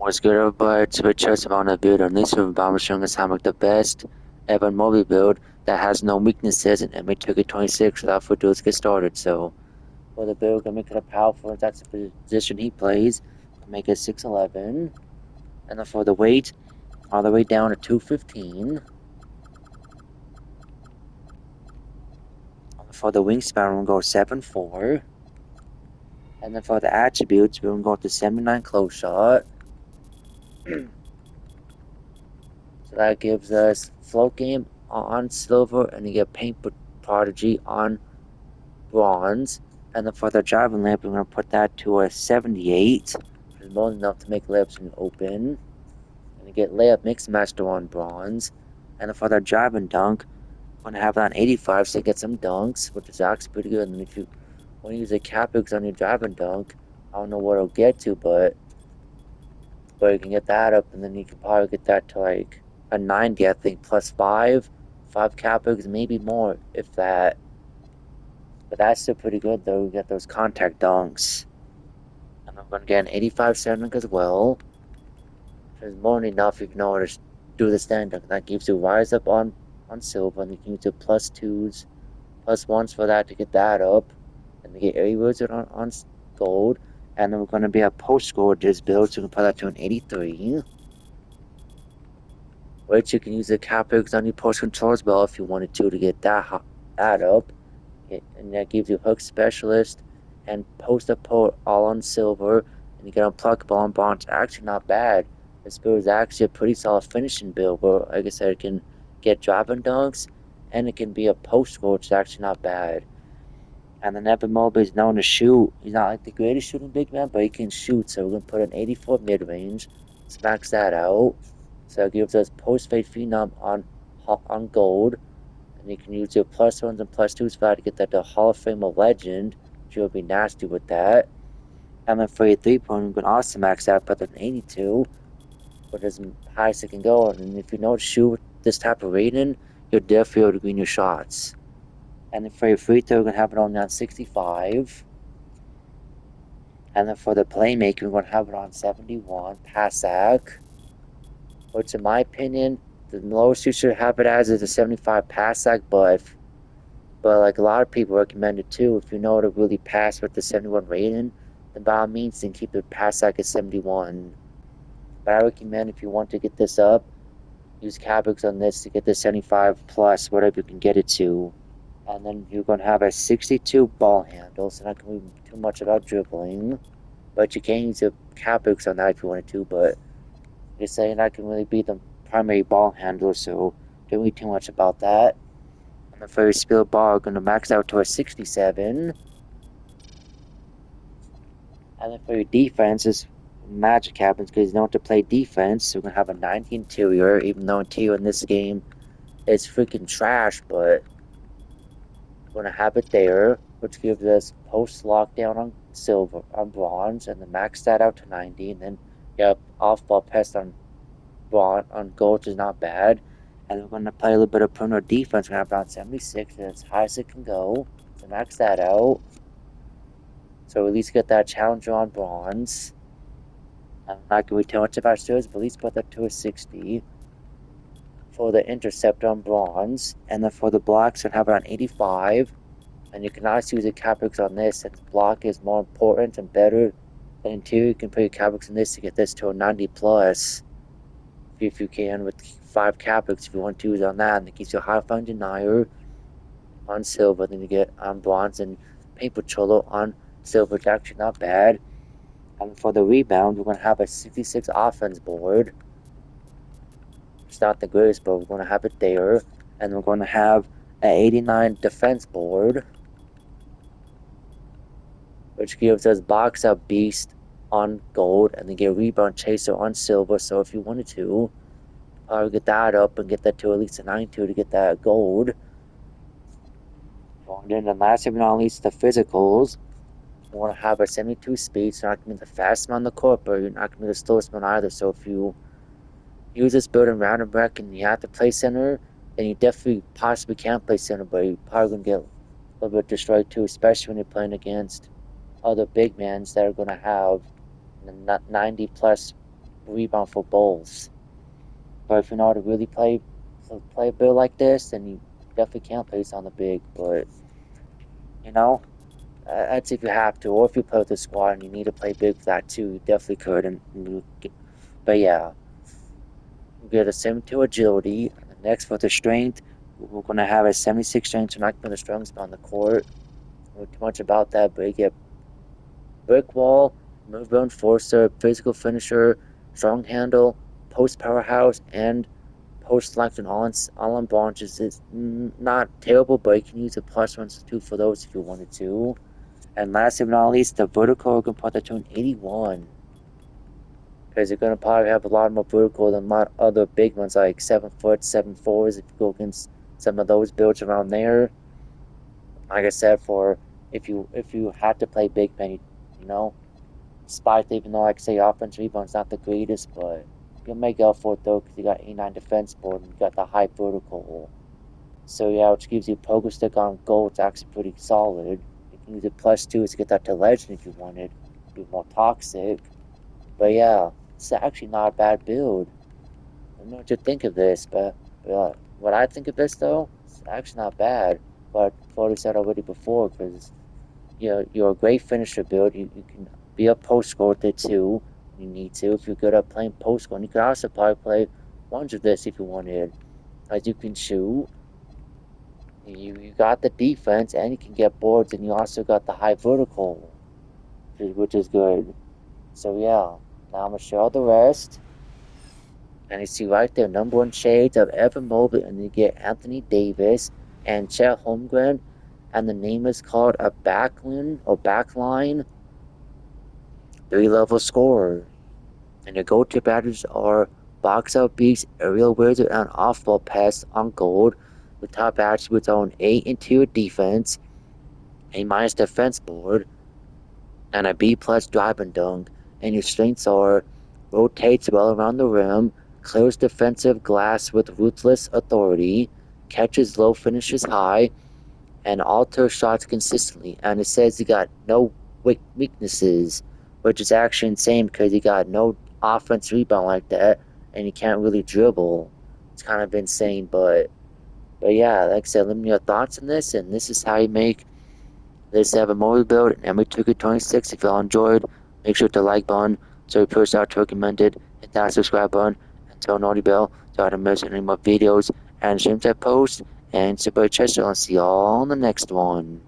What's good, everybody? So we just about to build on this bomb showing us how to make the best Evan Mobley build that has no weaknesses in nba2k26 without further ado, let's get started. So for the build, gonna make it a powerful, that's the position he plays. Make it 6'11", and then for the weight, all the way down to 215. For the wingspan, we're gonna go 7'4", and then for the attributes, we're gonna go to 79 close shot. So that gives us float game on silver, and you get paint prodigy on bronze. And then for the driving lamp, we're going to put that to a 78, which is more than enough to make layups when you open. And you get layup mix master on bronze. And then for the driving dunk, we're going to have that on 85 so you get some dunks, which is actually pretty good. And if you want to use a Capix on your driving dunk, I don't know what it'll get to, but you can get that up, and then you can probably get that to like a 90, I think, plus 5 Capix, maybe more, if that. But that's still pretty good, though. We get those contact dunks. And I'm going to get an 85 center as well. There's more than enough if you know how to do the stand dunk. That gives you rise up on silver, and you can use the plus 2s, plus 1s for that to get that up. And you get area wizard on gold. And then we're going to be a post score this build, so we can put that to an 83. Which you can use the Capix on your post control as well if you wanted to get that up. And that gives you hook specialist and post up all on silver, and you get unpluckable on bronze. Actually, not bad. This build is actually a pretty solid finishing build, but like I said, it can get driving dunks, and it can be a post score, which is actually not bad. And then Evan Mobley is known to shoot. He's not like the greatest shooting big man, but he can shoot. So we're gonna put an 84 mid range, smacks that out. So it gives us post fade phenom on gold. And you can use your plus 1s and plus 2s for that to get that to Hall of Fame of Legend, which will be nasty with that. And then for your 3-point, you can also max out put an 82, but as high as it can go. And if you know to shoot with this type of rating, you'll definitely able to green your shots. And then for your free throw, we're going to have it only on 65. And then for the playmaker, we're going to have it on 71, pass sack. Which, in my opinion, the lowest you should have it as is a 75 pass sack, but like a lot of people recommend it too. If you know to really pass with the 71 rating, then by all means, then keep the pass sack at 71. But I recommend if you want to get this up, use Cabix on this to get the 75 plus, whatever you can get it to. And then you're going to have a 62 ball handle, so not going to be too much about dribbling. But you can use a Cabix on that if you wanted to, but just saying that can really be the primary ball handler, so don't worry too much about that. And then for your spill ball, I'm going to max out to a 67. And then for your defense, is magic happens because you don't have to play defense. So we're going to have a 90 interior, even though interior in this game is freaking trash, but we're going to have it there, which gives us post lockdown on silver, on bronze, and then max that out to 90. And then you have off ball pest on bronze, on gold, which is not bad. And we're going to play a little bit of perimeter defense. We're going to have it on 76, and as high as it can go. So max that out. So at least get that challenger on bronze. I'm not going to be too much about shows, but at least put that to a 60. For the intercept on bronze. And then for the blocks, I'd have it on 85. And you can also use a Capex on this, since block is more important and better than interior. You can put your Capex on this to get this to a 90 plus. If you can, with 5 Capex, if you want to use on that. And it gives you a high fine denier on silver. Then you get on bronze and paint patrol on silver. It's actually not bad. And for the rebound, we're going to have a 66 offense board. It's not the greatest, but we're going to have it there. And we're going to have an 89 defense board, which gives us box up beast on gold, and then get rebound chaser on silver. So if you wanted to, get that up and get that to at least a 92 to get that gold. And then the last but not least, the physicals. You want to have a 72 speed, so you're not going to be the fastest man on the court, but you're not going to be the slowest man either. So if you use this build in round and back and you have to play center, then you definitely possibly can't play center, but you're probably going to get a little bit destroyed too, especially when you're playing against other big mans that are going to have 90 plus rebound for both. But if you know how to really play a build like this, then you definitely can place on the big. But you know, that's if you have to, or if you play with a squad and you need to play big for that too, you definitely could. But yeah, we get a 72 agility. Next for the strength, we're gonna have a 76 strength. So not gonna the strongest on the court. Not too much about that, but you get brick wall, move enforcer, physical finisher, strong handle, post powerhouse, and post length and all on branches. It's not terrible, but you can use a plus ones too for those if you wanted to. And last but not least, the vertical, you can put that to an 81. Because you're gonna probably have a lot more vertical than a lot of other big ones like 7 foot, 7 4s if you go against some of those builds around there. Like I said, for if you had to play big man, you know, despite even though like say offense rebound's not the greatest, but you'll make up for it though because you got 89 defense board and you got the high vertical. So yeah, which gives you pogo stick on goal. It's actually pretty solid. You can use it +2 to get that to legend if you wanted. Be more toxic. But yeah, it's actually not a bad build. I don't know what you think of this, but what I think of this though, it's actually not bad. But what I said already before, because you're a great finisher build. You can be a post scorer with it too. You need to if you're good at playing post score. And you could also probably play ones of this if you wanted. As you can shoot, you got the defense, and you can get boards, and you also got the high vertical, which is good. So yeah, now I'm gonna show the rest. And you see right there, number one shades of Evan Mobley, and you get Anthony Davis and Chet Holmgren, and the name is called a backline 3-level scorer. And your go-to batters are box out beats, aerial wizard, and off-ball pass on gold, with top attributes on A interior defense, A minus defense board, and a B plus drive and dunk. And your strengths are rotates well around the rim, clears defensive glass with ruthless authority, catches low, finishes high, and alters shots consistently. And it says he got no weaknesses, which is actually insane because he got no offense rebound like that, and he can't really dribble. It's kind of insane, but yeah, like I said, let me know your thoughts on this, and this is how you make this Evan Mobley build, nba2k26. If y'all enjoyed, make sure to like button, so you post out to recommended, hit that subscribe button, and turn on the bell so I don't miss any more videos and streams I post. And super Chester, I'll see y'all on the next one.